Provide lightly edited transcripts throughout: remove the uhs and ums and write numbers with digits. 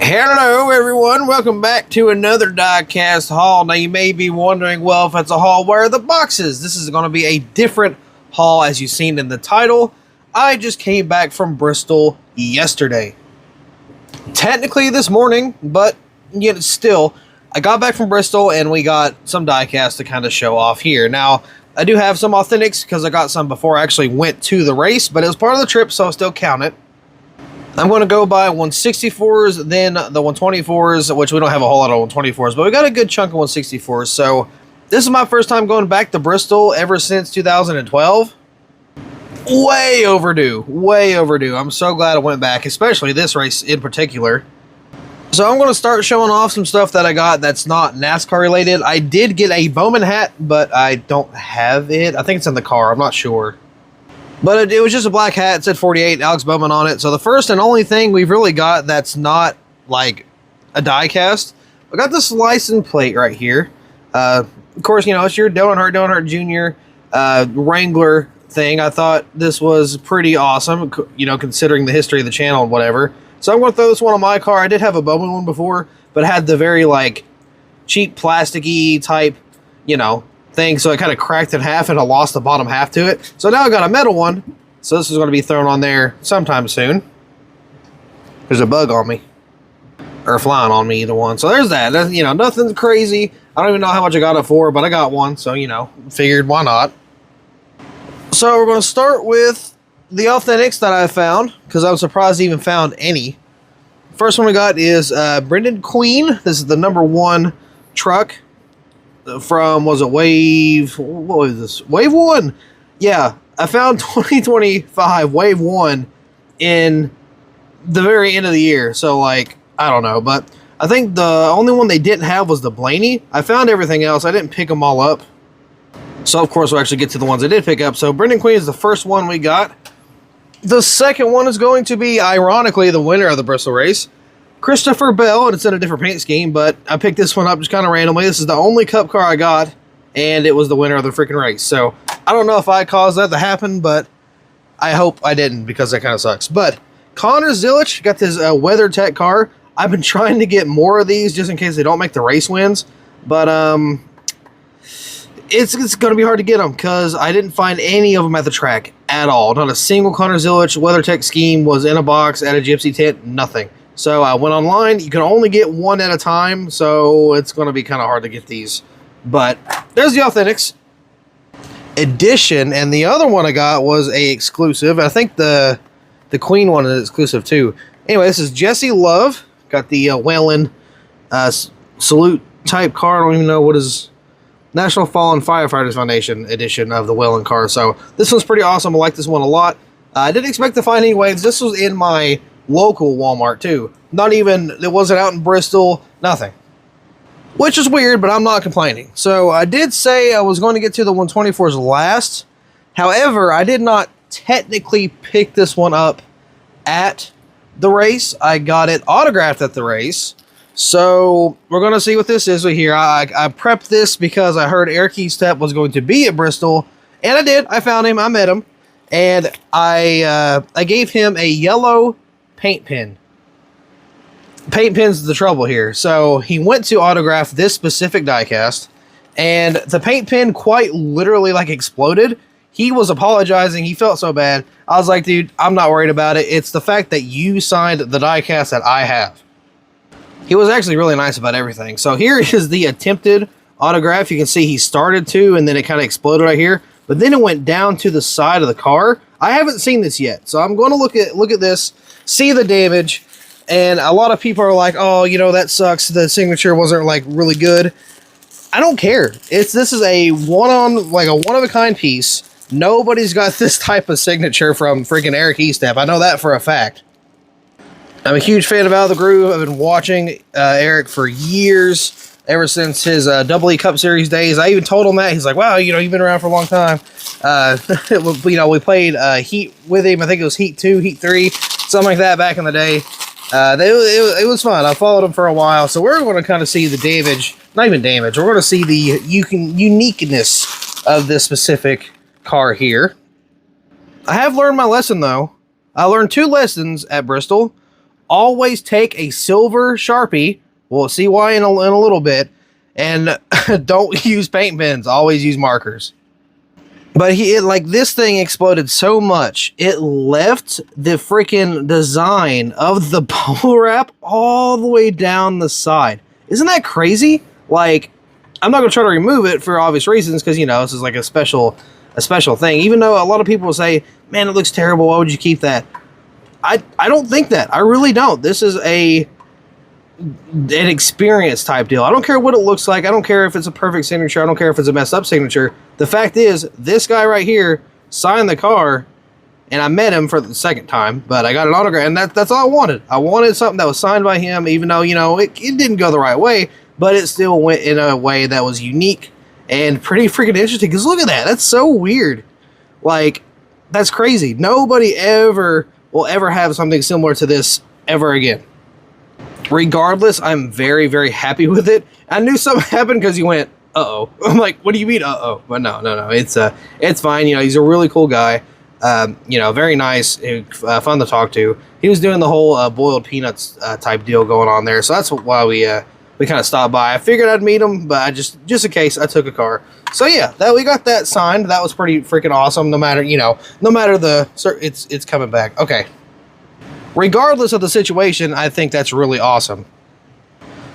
Hello everyone, welcome back to another diecast haul. Now you may be wondering, well, if it's a haul, where are the boxes? This is going to be a different haul as you've seen in the title. I just came back from Bristol yesterday. Technically this morning, but yet still, I got back from Bristol and we got some diecast to kind of show off here. Now, I do have some authentics because I got some before I actually went to the race, but it was part of the trip, so I'll still count it. I'm going to go by 164s, then the 124s, which we don't have a whole lot of 124s, but we got a good chunk of 164s. So this is my first time going back to Bristol ever since 2012. Way overdue, way overdue. I'm so glad I went back, especially this race in particular. So I'm going to start showing off some stuff that I got that's not NASCAR related. I did get a Bowman hat, but I don't have it. I think it's in the car. I'm not sure. But it was just a black hat. It said 48, Alex Bowman on it. So the first and only thing we've really got that's not like a die cast, I got this license plate right here. Of course, you know, it's your Dale Earnhardt Jr. Wrangler thing. I thought this was pretty awesome, you know, considering the history of the channel and whatever. So I'm going to throw this one on my car. I did have a Bowman one before, but it had the very, like, cheap plasticky type, you know, thing, so it kind of cracked in half and I lost the bottom half to it. So now I got a metal one, so this is going to be thrown on there sometime soon. There's a bug on me, or flying on me, either one. So there's that. You know, nothing crazy. I don't even know how much I got it for, but I got one, so, you know, figured why not. So we're going to start with the authentics that I found, because I was surprised I even found any. First one we got is Brendan Queen. This is the #1 truck from, was it Wave, what was this? Wave 1. Yeah, I found 2025 Wave 1 in the very end of the year. So, like, I don't know. But I think the only one they didn't have was the Blaney. I found everything else. I didn't pick them all up. So, of course, we'll actually get to the ones I did pick up. So, Brendan Queen is the first one we got. The second one is going to be, ironically, the winner of the Bristol race, Christopher Bell, and it's in a different paint scheme, but I picked this one up just kind of randomly. This is the only cup car I got, and it was the winner of the freaking race. So, I don't know if I caused that to happen, but I hope I didn't, because that kind of sucks. But, Connor Zilic got this WeatherTech car. I've been trying to get more of these, just in case they don't make the race wins, but, it's going to be hard to get them, because I didn't find any of them at the track at all. Not a single Connor Zilic WeatherTech scheme was in a box at a gypsy tent, nothing. So I went online. You can only get one at a time, so it's going to be kind of hard to get these. But there's the Authentics edition, and the other one I got was a exclusive. I think the Queen one is exclusive too. Anyway, this is Jesse Love. Got the Whalen salute type car. I don't even know what is National Fallen Firefighters Foundation edition of the Whalen car. So this one's pretty awesome. I like this one a lot. I didn't expect to find any waves. This was in my local Walmart too. Not even, it wasn't out in Bristol, nothing. Which is weird, but I'm not complaining. So I did say I was going to get to the 124s last. However, I did not technically pick this one up at the race. I got it autographed at the race. So we're going to see what this is right here. I prepped this because I heard Eric Eastep was going to be at Bristol. And I did. I found him. I met him. And I gave him a yellow paint pen. Paint pen's the trouble here. So he went to autograph this specific diecast, and the paint pen quite literally like exploded. He was apologizing. He felt so bad. I was like, dude, I'm not worried about it. It's the fact that you signed the diecast that I have. He was actually really nice about everything. So here is the attempted autograph. You can see he started to, and then it kind of exploded right here. But then it went down to the side of the car. I haven't seen this yet, so I'm going to look at this, see the damage, and a lot of people are like, oh, you know, that sucks. The signature wasn't like really good. I don't care. This is a one-of-a-kind piece. Nobody's got this type of signature from freaking Eric Eastep. I know that for a fact. I'm a huge fan of Out of the Groove. I've been watching Eric for years, ever since his Double E Cup Series days. I even told him that. He's like, wow, you know, you've been around for a long time. You know, we played Heat with him. I think it was Heat 2, Heat 3, something like that back in the day. It was fun. I followed him for a while. So we're going to kind of see the damage. Not even damage. We're going to see the uniqueness of this specific car here. I have learned my lesson, though. I learned 2 lessons at Bristol. always take a silver Sharpie. We'll see why in a little bit. And don't use paint pens. Always use markers. But this thing exploded so much, it left the freaking design of the bubble wrap all the way down the side. Isn't that crazy? Like, I'm not going to try to remove it for obvious reasons, because, you know, this is like a special thing. Even though a lot of people will say, man, it looks terrible, why would you keep that? I don't think that. I really don't. This is an experience type deal. I don't care what it looks like. I don't care if it's a perfect signature. I don't care if it's a messed up signature. The fact is, this guy right here signed the car, and I met him for the second time, but I got an autograph, and that's all I wanted. I wanted something that was signed by him, even though, you know, it didn't go the right way, but it still went in a way that was unique and pretty freaking interesting, because look at that. That's so weird. Like, that's crazy. Nobody will ever have something similar to this ever again. Regardless, I'm very, very happy with it. I knew something happened because he went, uh-oh. I'm like, what do you mean, uh-oh? But no. It's fine. You know, he's a really cool guy. You know, very nice, fun to talk to. He was doing the whole boiled peanuts type deal going on there. So that's why we kind of stopped by. I figured I'd meet him, but just in case, I took a car. So yeah, we got that signed. That was pretty freaking awesome. No matter it's coming back. Okay. Regardless of the situation, I think that's really awesome.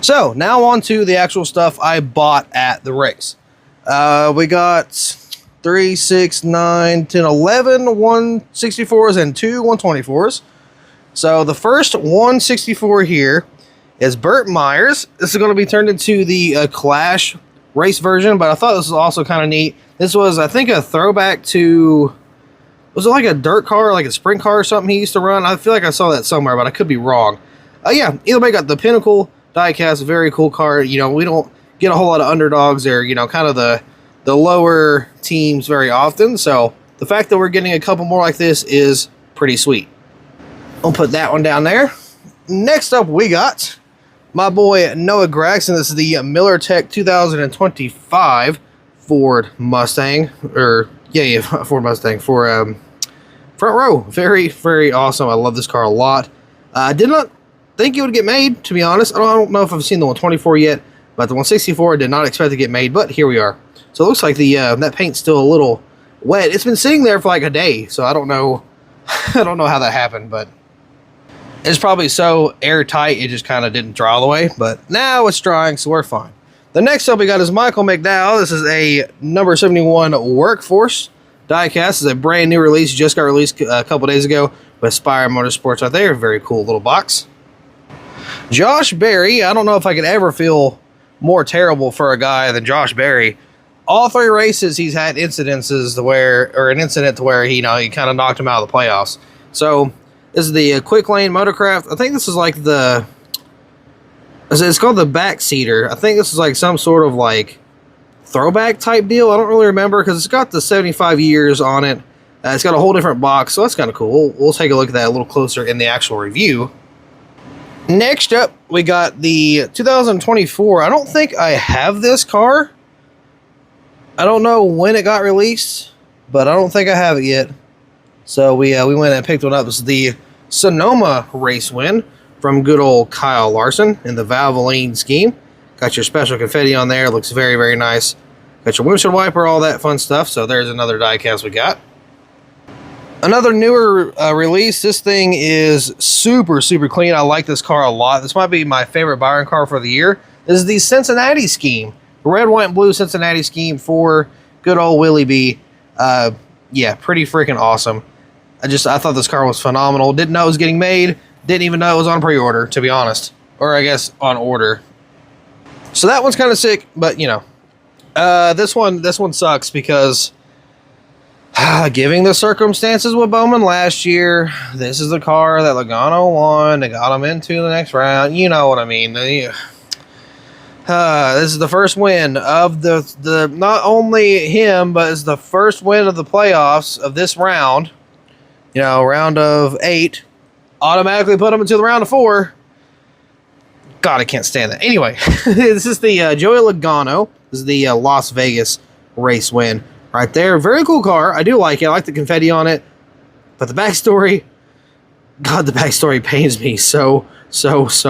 So, now on to the actual stuff I bought at the race. We got 3, 6, 9, 10, 11 164s and 2 124s. So, the first 164 here is Burt Myers. This is going to be turned into the Clash race version, but I thought this was also kind of neat. This was, I think, a throwback to... Was it like a dirt car, like a sprint car or something he used to run? I feel like I saw that somewhere, but I could be wrong. Yeah, either way, got the Pinnacle diecast, very cool car. You know, we don't get a whole lot of underdogs. They're, you know, kind of the lower teams very often. So the fact that we're getting a couple more like this is pretty sweet. I'll put that one down there. Next up, we got my boy Noah Gregson. This is the Miller Tech 2025 Ford Mustang, Ford Mustang for front row. Very, very awesome. I love this car a lot. I did not think it would get made, to be honest. I don't know if I've seen the 124 yet, but the 164 I did not expect to get made, but here we are. So it looks like the that paint's still a little wet. It's been sitting there for like a day, so I don't know I don't know how that happened, but it's probably so airtight it just kind of didn't dry all the way, but now it's drying, so we're fine. The next up we got is Michael McDowell. This is a number 71 Workforce diecast. This is a brand new release. Just got released a couple days ago with Spire Motorsports right there. Very cool little box. Josh Berry. I don't know if I could ever feel more terrible for a guy than Josh Berry. All 3 races he's had an incident to where he kind of knocked him out of the playoffs. So this is the Quick Lane Motorcraft. I think this is like it's called the Backseater. I think this is like some sort of like throwback type deal. I don't really remember because it's got the 75 years on it. It's got a whole different box, so that's kind of cool. We'll take a look at that a little closer in the actual review. Next up, we got the 2024. I don't think I have this car. I don't know when it got released, but I don't think I have it yet. So we went and picked one up. This is the Sonoma race win from good old Kyle Larson in the Valvoline scheme. Got your special confetti on there. Looks very, very nice. Got your windshield wiper, all that fun stuff. So there's another diecast we got. Another newer release. This thing is super, super clean. I like this car a lot. This might be my favorite Byron car for the year. This is the Cincinnati scheme. Red, white, and blue Cincinnati scheme for good old Willie B. Yeah, pretty freaking awesome. I thought this car was phenomenal. Didn't know it was getting made. Didn't even know it was on pre-order, to be honest. Or I guess on order. So that one's kind of sick, but this one sucks because giving the circumstances with Bowman last year, this is the car that Logano won. They got him into the next round. You know what I mean. This is the first win of the not only him, but it's the first win of the playoffs of this round. Round of 8. Automatically put him into the round of 4. God, I can't stand that. Anyway, this is the Joey Logano. This is the Las Vegas race win right there. Very cool car. I do like it. I like the confetti on it. But the backstory, God, the backstory pains me so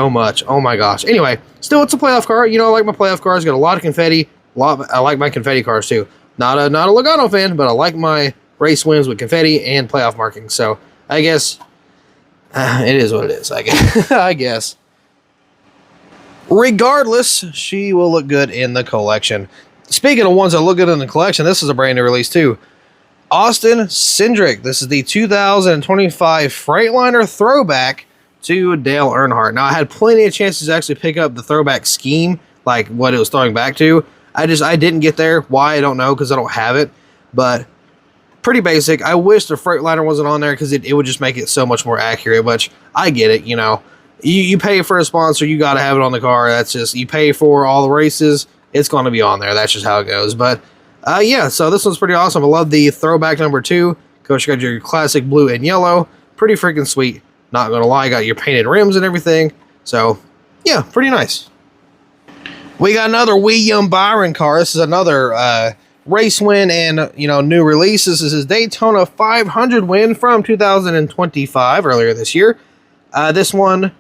much. Oh my gosh. Anyway, still, it's a playoff car. You know, I like my playoff cars. Got a lot of confetti. I like my confetti cars too. Not a Logano fan, but I like my race wins with confetti and playoff markings. So I guess it is what it is. I guess. I guess. Regardless, she will look good in the collection. Speaking of ones that look good in the collection, this is a brand new release too. Austin Cindric. This is the 2025 Freightliner throwback to Dale Earnhardt. Now, I had plenty of chances to actually pick up the throwback scheme, like what it was throwing back to. I didn't get there. Why, I don't know, because I don't have it. But pretty basic. I wish the Freightliner wasn't on there because it would just make it so much more accurate, which I get it, you know. You pay for a sponsor, you got to have it on the car. That's just, you pay for all the races, it's going to be on there. That's just how it goes. But yeah, so this one's pretty awesome. I love the throwback number 2. Of course, you got your classic blue and yellow. Pretty freaking sweet. Not going to lie, got your painted rims and everything. So, yeah, pretty nice. We got another William Byron car. This is another race win and, you know, new release. This is his Daytona 500 win from 2025, earlier this year. This one,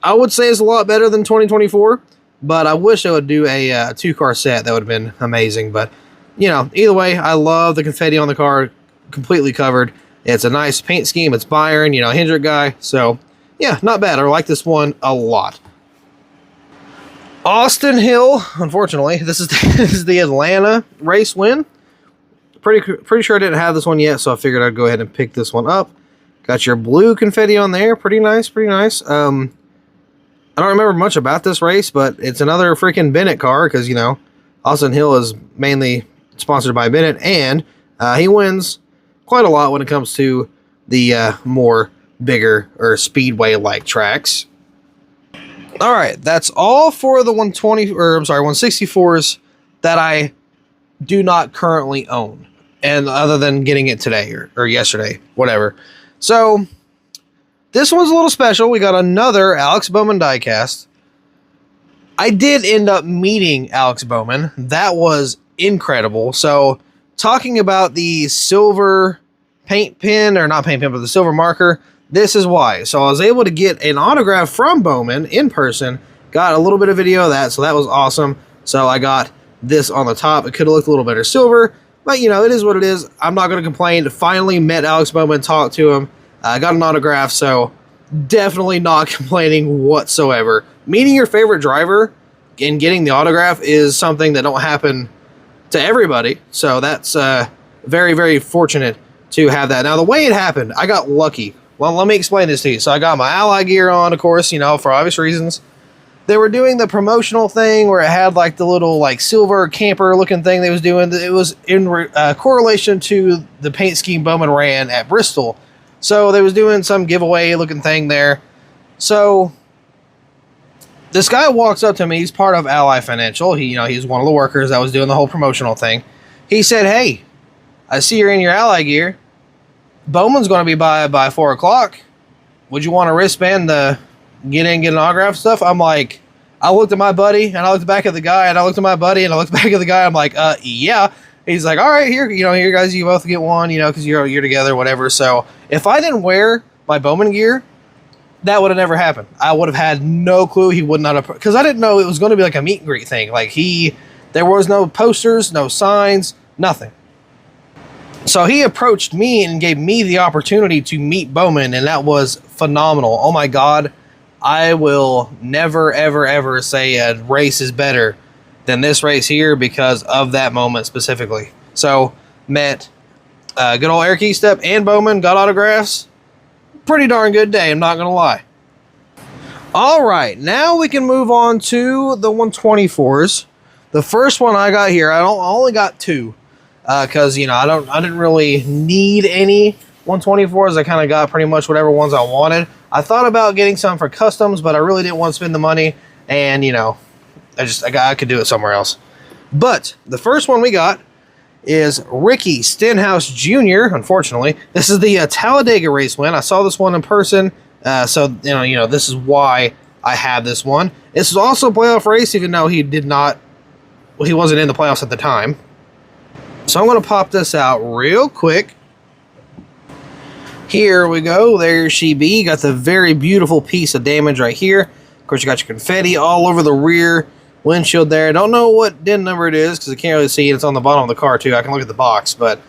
I would say, is a lot better than 2024. But I wish I would do a 2-car set. That would have been amazing. But, you know, either way, I love the confetti on the car, completely covered. It's a nice paint scheme. It's Byron, you know, Hendrick guy. So, yeah, not bad. I like this one a lot. Austin Hill, unfortunately, this is the Atlanta race win. Pretty sure I didn't have this one yet, so I figured I'd go ahead and pick this one up. Got your blue confetti on there. Pretty nice, pretty nice. I don't remember much about this race, but it's another freaking Bennett car because, you know, Austin Hill is mainly sponsored by Bennett, and he wins quite a lot when it comes to the more bigger or speedway-like tracks. All right, that's all for the 164s that I do not currently own, and other than getting it today or yesterday, whatever. So this one's a little special. We got another Alex Bowman diecast. I did end up meeting Alex Bowman. That was incredible. So talking about the silver paint pen, or not paint pen, but the silver marker, this is why. So I was able to get an autograph from Bowman in person. Got a little bit of video of that, so that was awesome. So I got this on the top. It could have looked a little better silver, but, you know, it is what it is. I'm not going to complain. Finally met Alex Bowman, talked to him. I got an autograph, so definitely not complaining whatsoever. Meeting your favorite driver and getting the autograph is something that don't happen to everybody, so that's very, very fortunate to have that. Now, the way it happened, I got lucky. Well, let me explain this to you. So I got my Ally gear on, of course, you know, for obvious reasons. They were doing the promotional thing where it had like the little like silver camper looking thing they was doing. It was in correlation to the paint scheme Bowman ran at Bristol. So they was doing some giveaway looking thing there. So this guy walks up to me. He's part of Ally Financial. He's one of the workers that was doing the whole promotional thing. He said, "Hey, I see you're in your Ally gear. Bowman's going to be by 4 o'clock. Would you want a wristband to get in, get an autograph stuff?" I'm like, I looked at my buddy, and I looked back at the guy, and I looked at my buddy, and I looked back at the guy. I'm like, yeah. He's like, all right, here guys, you both get one, because you're together, whatever. So if I didn't wear my Bowman gear, that would have never happened. I would have had no clue. He would not have, because I didn't know it was going to be like a meet and greet thing. Like there was no posters, no signs, nothing. So he approached me and gave me the opportunity to meet Bowman, and that was phenomenal. Oh my God, I will never, ever, ever say a race is better than this race here because of that moment specifically. So met good old Eric Estep and Bowman, got autographs. Pretty darn good day, I'm not going to lie. All right, now we can move on to the 124s. The first one I got here, I only got 2. Because, I didn't really need any 124s. I kind of got pretty much whatever ones I wanted. I thought about getting some for customs, but I really didn't want to spend the money. And, I could do it somewhere else. But the first one we got is Ricky Stenhouse Jr., unfortunately. This is the Talladega race win. I saw this one in person. So, this is why I have this one. This is also a playoff race, even though he wasn't in the playoffs at the time. So I'm going to pop this out real quick. Here we go. There she be. Got the very beautiful piece of damage right here. Of course, you got your confetti all over the rear windshield there. Don't know what DIN number it is because I can't really see it. It's on the bottom of the car too. I can look at the box, but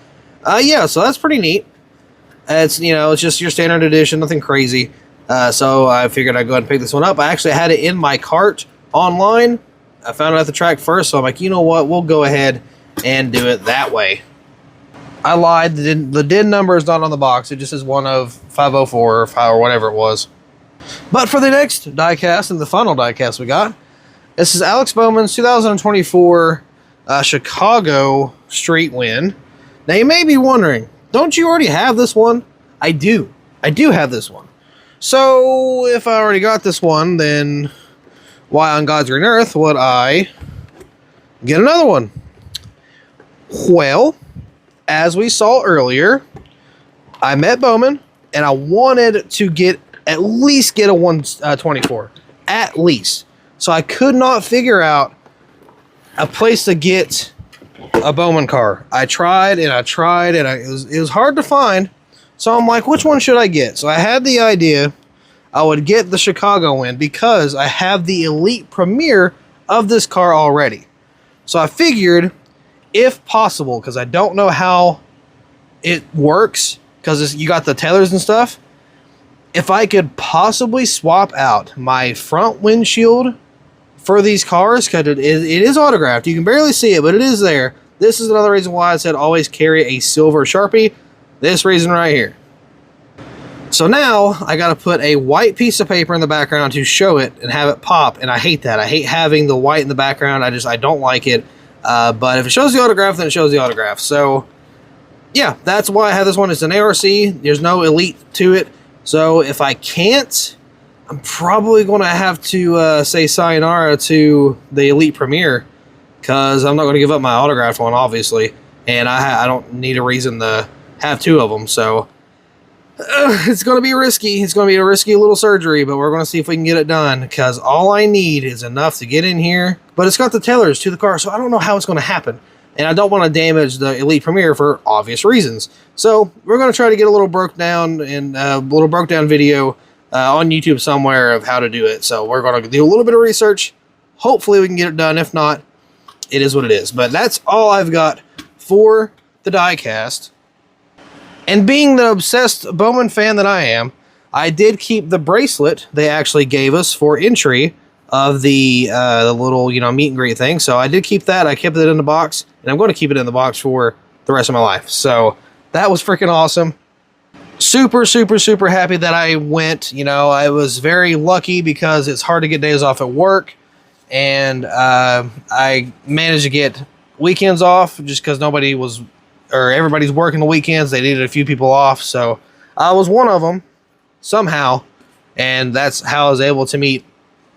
yeah, so that's pretty neat. It's, you know, it's just your standard edition, nothing crazy. So I figured I'd go ahead and pick this one up. I actually had it in my cart online. I found it at the track first, so I'm like, you know what? We'll go ahead and do it that way. I lied. The DIN number is not on the box. It just is one of 504 or 5 or whatever it was. But for the next diecast and the final diecast we got, this is Alex Bowman's 2024 Chicago Street Win. Now you may be wondering, don't you already have this one? I do. I do have this one. So if I already got this one, then why on God's green earth would I get another one? Well, as we saw earlier, I met Bowman and I wanted to at least get a 124. At least. So I could not figure out a place to get a Bowman car. I tried and I tried and it was hard to find. So I'm like, which one should I get? So I had the idea I would get the Chicago one because I have the Elite Premier of this car already. So I figured, if possible, because I don't know how it works, because you got the tethers and stuff, if I could possibly swap out my front windshield for these cars, because it is autographed. You can barely see it, but it is there. This is another reason why I said always carry a silver Sharpie. This reason right here. So now I got to put a white piece of paper in the background to show it and have it pop, and I hate that. I hate having the white in the background. I don't like it. But if it shows the autograph, then it shows the autograph. So yeah, that's why I have this one. It's an ARC. There's no Elite to it. So if I can't, I'm probably going to have to say sayonara to the Elite Premier, because I'm not going to give up my autographed one, obviously. And I don't need a reason to have two of them. So it's going to be risky. It's going to be a risky little surgery, but we're going to see if we can get it done, because all I need is enough to get in here. But it's got the tethers to the car, so I don't know how it's going to happen. And I don't want to damage the Elite Premier for obvious reasons. So we're going to try to get a little broke down video on YouTube somewhere of how to do it. So we're going to do a little bit of research. Hopefully we can get it done. If not, it is what it is. But that's all I've got for the diecast. And being the obsessed Bowman fan that I am, I did keep the bracelet they actually gave us for entry of the little, meet and greet thing. So I did keep that. I kept it in the box, and I'm going to keep it in the box for the rest of my life. So that was freaking awesome. Super, super, super happy that I went. I was very lucky because it's hard to get days off at work, and I managed to get weekends off just because everybody's working the weekends. They needed a few people off, so I was one of them somehow, and that's how I was able to meet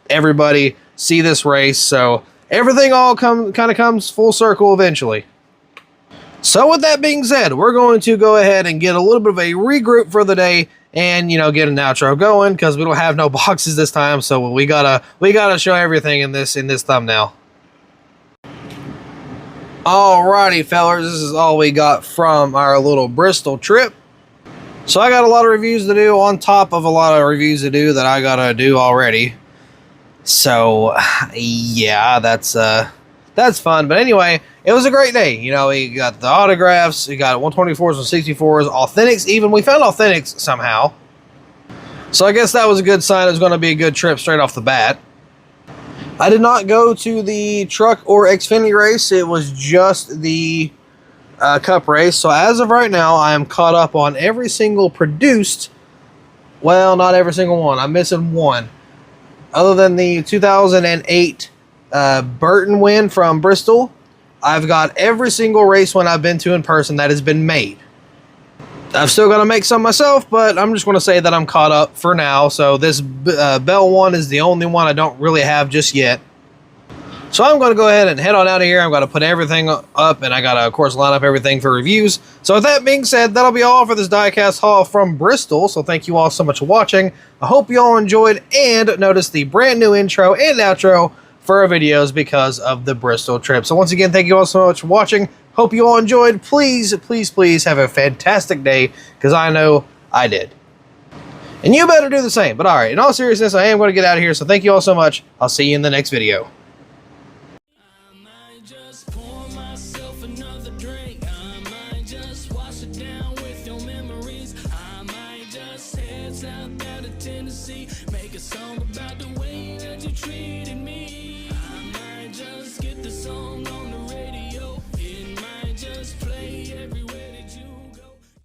everybody, see this race. So everything all kind of comes full circle eventually. So with that being said, we're going to go ahead and get a little bit of a regroup for the day and get an outro going, because we don't have no boxes this time, so we gotta show everything in this thumbnail. Alrighty, fellas, this is all we got from our little Bristol trip. So I got a lot of reviews to do on top of a lot of reviews to do that I gotta do already. So yeah, that's fun. But anyway, it was a great day. We got the autographs, we got 124s and 64s, authentics. Even we found authentics somehow. So I guess that was a good sign. It was going to be a good trip straight off the bat. I did not go to the truck or Xfinity race. It was just the Cup race. So as of right now, I am caught up on every single produced. Well, not every single one. I'm missing one. Other than the 2008 Burton win from Bristol, I've got every single race one I've been to in person that has been made. I've still got to make some myself, but I'm just going to say that I'm caught up for now. So this Bell one is the only one I don't really have just yet. So I'm going to go ahead and head on out of here. I'm going to put everything up, and I got to, of course, line up everything for reviews. So with that being said, that'll be all for this diecast haul from Bristol. So thank you all so much for watching. I hope you all enjoyed and noticed the brand new intro and outro for our videos because of the Bristol trip. So once again, thank you all so much for watching. Hope you all enjoyed. Please, please, please have a fantastic day, because I know I did. And you better do the same. But alright, in all seriousness, I am going to get out of here, so thank you all so much. I'll see you in the next video. Make a song about the